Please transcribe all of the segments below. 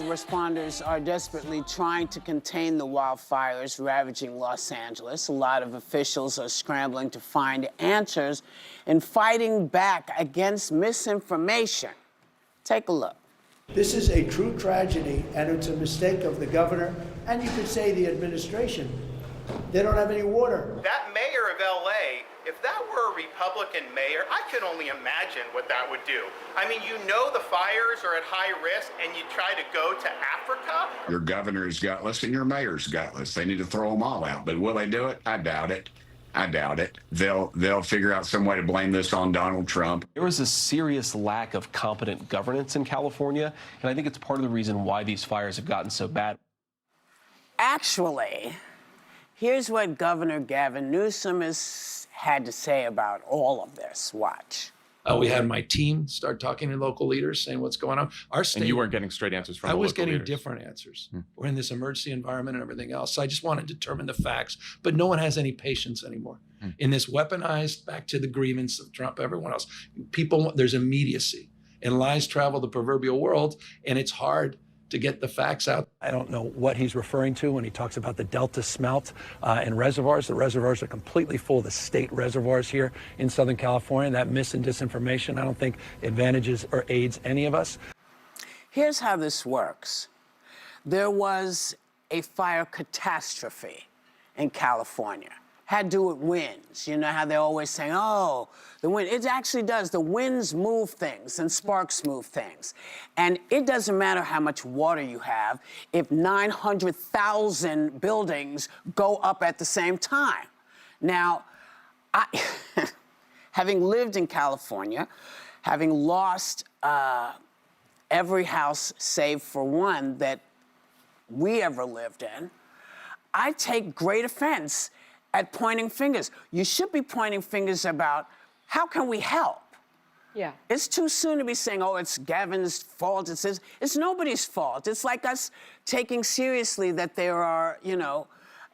responders are desperately trying to contain the wildfires ravaging Los Angeles. A lot of officials are scrambling to find answers and fighting back against misinformation. Take a look. This is a true tragedy, and it's a mistake of the governor, and you could say the administration. They don't have any water. That mayor of LA, if that were a Republican mayor, I could only imagine what that would do. I mean, you know the fires are at high risk, and you try to go to Africa? Your governor is gutless and your mayor's gutless. They need to throw them all out. But will they do it? I doubt it. I doubt it. They'll figure out some way to blame this on Donald Trump. There was a serious lack of competent governance in California, and I think it's part of the reason why these fires have gotten so bad. Actually, here's what Governor Gavin Newsom has had to say about all of this. Watch. We had my team start talking to local leaders, saying what's going on. Our state, and you weren't getting straight answers from I the was local getting leaders. different answers. We're in this emergency environment and everything else. So I just want to determine the facts. But no one has any patience anymore. In this weaponized, back to the grievance of Trump, everyone else. People, there's immediacy. And lies travel the proverbial world, and it's hard to get the facts out. I don't know what he's referring to when he talks about the Delta smelt and reservoirs. The reservoirs are completely full, the state reservoirs here in Southern California. That mis and disinformation, I don't think advantages or aids any of us. Here's how this works. There was a fire catastrophe in California. Had to do with winds. You know how they're always saying, oh, the wind. It actually does. The winds move things and sparks move things. And it doesn't matter how much water you have if 900,000 buildings go up at the same time. Now, having lived in California, having lost every house save for one that we ever lived in, I take great offense at pointing fingers. You should be pointing fingers about how can we help? Yeah. It's too soon to be saying, oh, it's Gavin's fault. It's nobody's fault. It's like us taking seriously that there are, you know,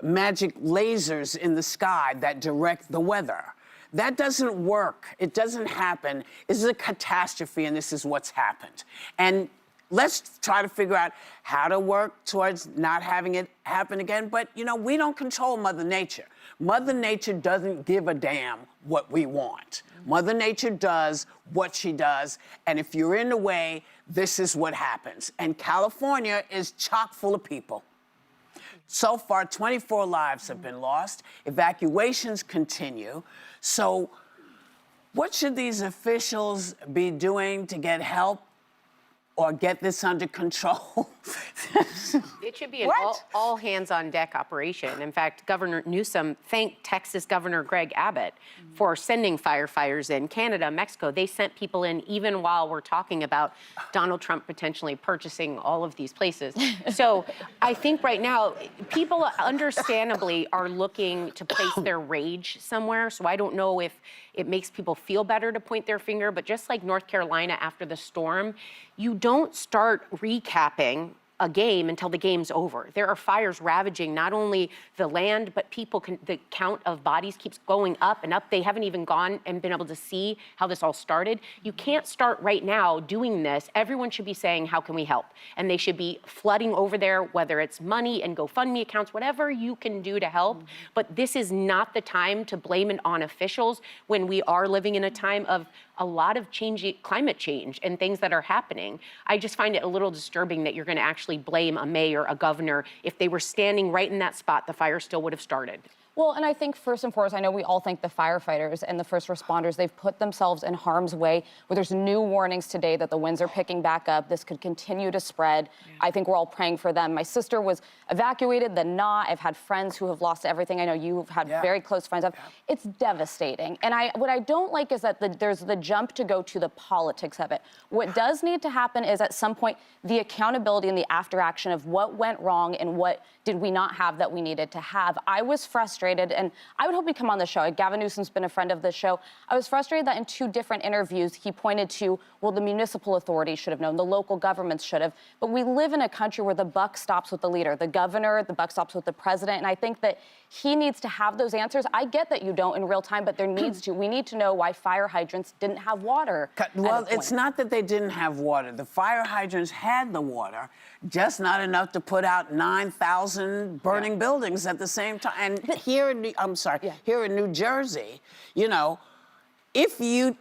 magic lasers in the sky that direct the weather. That doesn't work. It doesn't happen. This is a catastrophe, and this is what's happened. And let's try to figure out how to work towards not having it happen again. But, you know, we don't control Mother Nature. Mother Nature doesn't give a damn what we want. Mother Nature does what she does, and if you're in the way, this is what happens. And California is chock full of people. So far, 24 lives have been lost. Evacuations continue. So what should these officials be doing to get help or get this under control? It should be an all hands on deck operation. In fact, Governor Newsom thanked Texas Governor Greg Abbott for sending firefighters in. Canada, Mexico, they sent people in even while we're talking about Donald Trump potentially purchasing all of these places. So I think right now, people understandably are looking to place their rage somewhere. So I don't know if it makes people feel better to point their finger, but just like North Carolina after the storm, you don't start recapping a game until the game's over. There are fires ravaging not only the land, but the count of bodies keeps going up and up. They haven't even gone and been able to see how this all started. You can't start right now doing this. Everyone should be saying, how can we help? And they should be flooding over there, whether it's money and GoFundMe accounts, whatever you can do to help. But this is not the time to blame it on officials when we are living in a time of a lot of climate change and things that are happening. I just find it a little disturbing that you're going to actually blame a mayor, a governor. If they were standing right in that spot, the fire still would have started. Well, and I think first and foremost, I know we all thank the firefighters and the first responders. They've put themselves in harm's way. Where there's new warnings today that the winds are picking back up. This could continue to spread. Yeah. I think we're all praying for them. My sister was evacuated, then not. I've had friends who have lost everything. I know you've had very close friends. It's devastating. And what I don't like is that there's the jump to go to the politics of it. What does need to happen is at some point, the accountability and the after action of what went wrong and what did we not have that we needed to have. I was frustrated, and I would hope he'd come on the show. Gavin Newsom's been a friend of the show. I was frustrated that in 2 different interviews, he pointed to, well, the municipal authorities should have known, the local governments should have. But we live in a country where the buck stops with the leader, the governor, the buck stops with the president. And I think that he needs to have those answers. I get that you don't in real time, but there needs to. We need to know why fire hydrants didn't have water. Well, it's not that they didn't have water. The fire hydrants had the water. just not enough to put out 9,000 burning buildings at the same time. And here in here in New Jersey, you know, if you,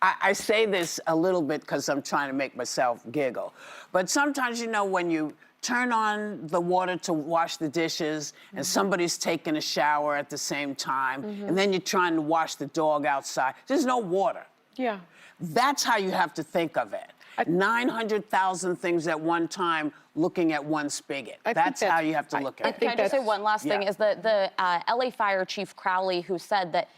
I say this a little bit because I'm trying to make myself giggle, but sometimes, you know, when you turn on the water to wash the dishes and somebody's taking a shower at the same time, and then you're trying to wash the dog outside, there's no water. Yeah. That's how you have to think of it. 900,000 things at one time looking at one spigot. That's how you have to look at it. Can I just say one last thing? Is that the LA Fire Chief Crowley, who said that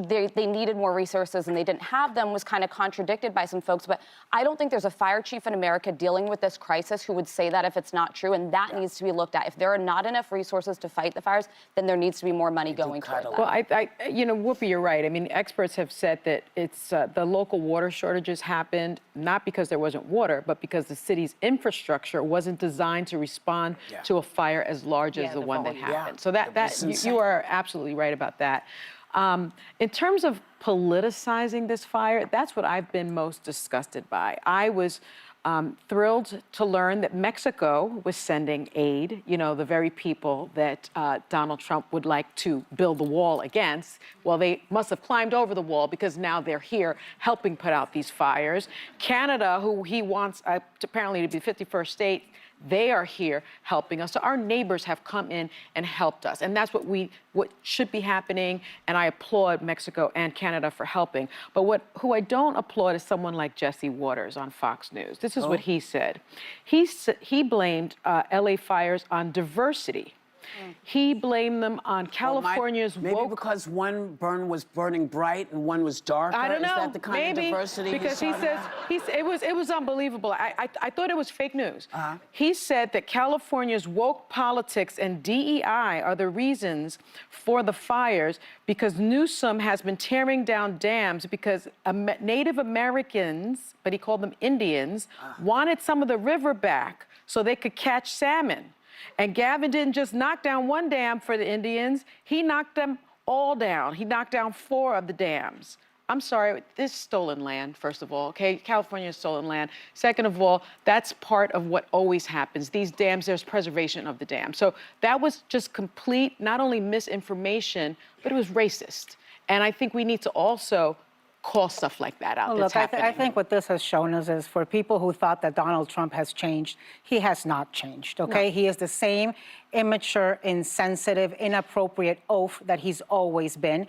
they needed more resources and they didn't have them, was kind of contradicted by some folks. But I don't think there's a fire chief in America dealing with this crisis who would say that if it's not true, and that needs to be looked at. If there are not enough resources to fight the fires, then there needs to be more money going toward that. Well, you know, Whoopi, you're right. I mean, experts have said that it's the local water shortages happened not because there wasn't water, but because the city's infrastructure wasn't designed to respond to a fire as large as the one that happened. So you are absolutely right about that. In terms of politicizing this fire, that's what I've been most disgusted by. I was thrilled to learn that Mexico was sending aid, you know, the very people that Donald Trump would like to build the wall against. Well, they must have climbed over the wall because now they're here helping put out these fires. Canada, who he wants apparently to be the 51st state, they are here helping us. So our neighbors have come in and helped us. And that's what should be happening. And I applaud Mexico and Canada for helping. But who I don't applaud is someone like Jesse Waters on Fox News. This is what he said. He blamed LA fires on diversity. He blamed them on California's maybe because one burn was burning bright and one was darker. I don't know. Is that the kind of diversity? Because he says it was unbelievable. I thought it was fake news. He said that California's woke politics and DEI are the reasons for the fires because Newsom has been tearing down dams because Native Americans, but he called them Indians, wanted some of the river back so they could catch salmon. And Gavin didn't just knock down one dam for the Indians, he knocked them all down. He knocked down 4 of the dams. I'm sorry, this is stolen land, first of all, okay? California is stolen land. Second of all, that's part of what always happens. These dams, there's preservation of the dam. So that was just complete, not only misinformation, but it was racist. And I think we need to also call stuff like that out. Well, look, I think what this has shown us is for people who thought that Donald Trump has changed, he has not changed, okay? No. He is the same immature, insensitive, inappropriate oaf that he's always been.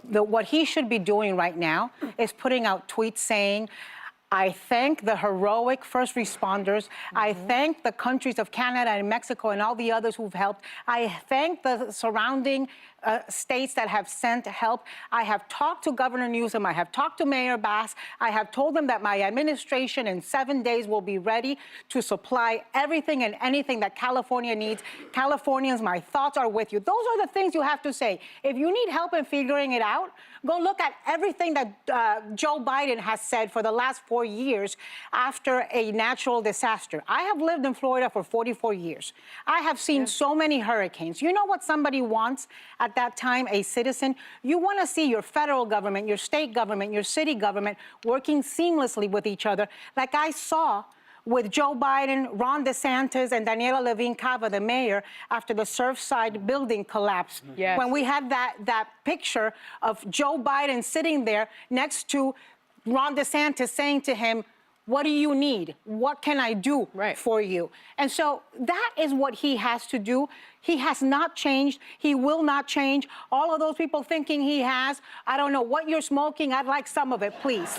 What he should be doing right now is putting out tweets saying, I thank the heroic first responders. I thank the countries of Canada and Mexico and all the others who've helped. I thank the surrounding states that have sent help. I have talked to Governor Newsom. I have talked to Mayor Bass. I have told them that my administration in 7 days will be ready to supply everything and anything that California needs. Californians, my thoughts are with you. Those are the things you have to say. If you need help in figuring it out, go look at everything that Joe Biden has said for the last 4 years after a natural disaster. I have lived in Florida for 44 years. I have seen so many hurricanes. You know what somebody wants at that time, a citizen? You want to see your federal government, your state government, your city government working seamlessly with each other, like I saw with Joe Biden, Ron DeSantis, and Daniela Levine Cava, the mayor, after the Surfside building collapsed. Yes. When we had that picture of Joe Biden sitting there next to Ron DeSantis saying to him, what do you need? What can I do for you? And so that is what he has to do. He has not changed. He will not change. All of those people thinking he has, I don't know what you're smoking. I'd like some of it, please.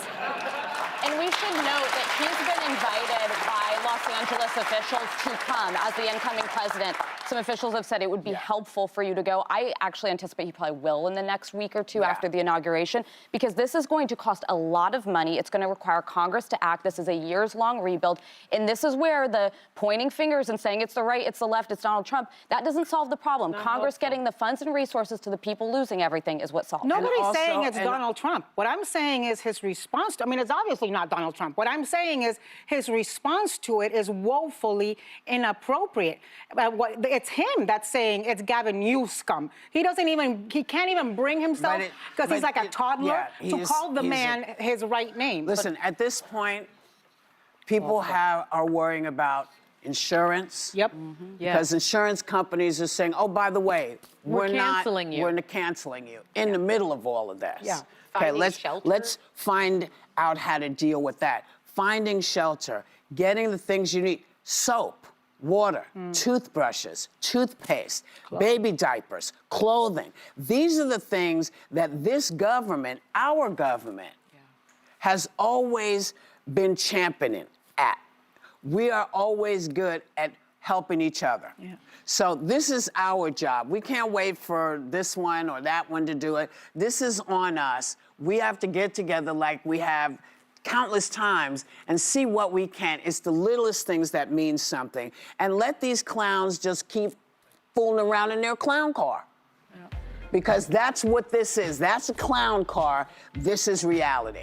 And we should note that he's been invited by Los Angeles officials to come as the incoming president. Some officials have said it would be helpful for you to go. I actually anticipate he probably will in the next week or two after the inauguration, because this is going to cost a lot of money. It's going to require Congress to act. This is a years-long rebuild. And this is where the pointing fingers and saying it's the right, it's the left, it's Donald Trump, that doesn't solve the problem. Congress getting the funds and resources to the people losing everything is what solves it. Nobody's saying it's Donald Trump. What I'm saying is his response to, I mean, it's obviously not Donald Trump. What I'm saying is his response to it is woefully inappropriate. It's him that's saying it's Gavin Newsom. He can't even bring himself, because he's like a toddler, to call the man his right name. Listen, at this point, people are worrying about Insurance. Yep. Because insurance companies are saying, oh, by the way, We're canceling you. We're canceling you in the middle of all of this. Yeah. Okay, Finding let's shelter. find out how to deal with that. Finding shelter, getting the things you need, soap, water, toothbrushes, toothpaste, baby diapers, clothing. These are the things that this government, our government, has always been championing at. We are always good at helping each other. So this is our job. We can't wait for this one or that one to do it. This is on us. We have to get together like we have countless times and see what we can. It's the littlest things that mean something. And let these clowns just keep fooling around in their clown car. Because that's what this is. That's a clown car. This is reality.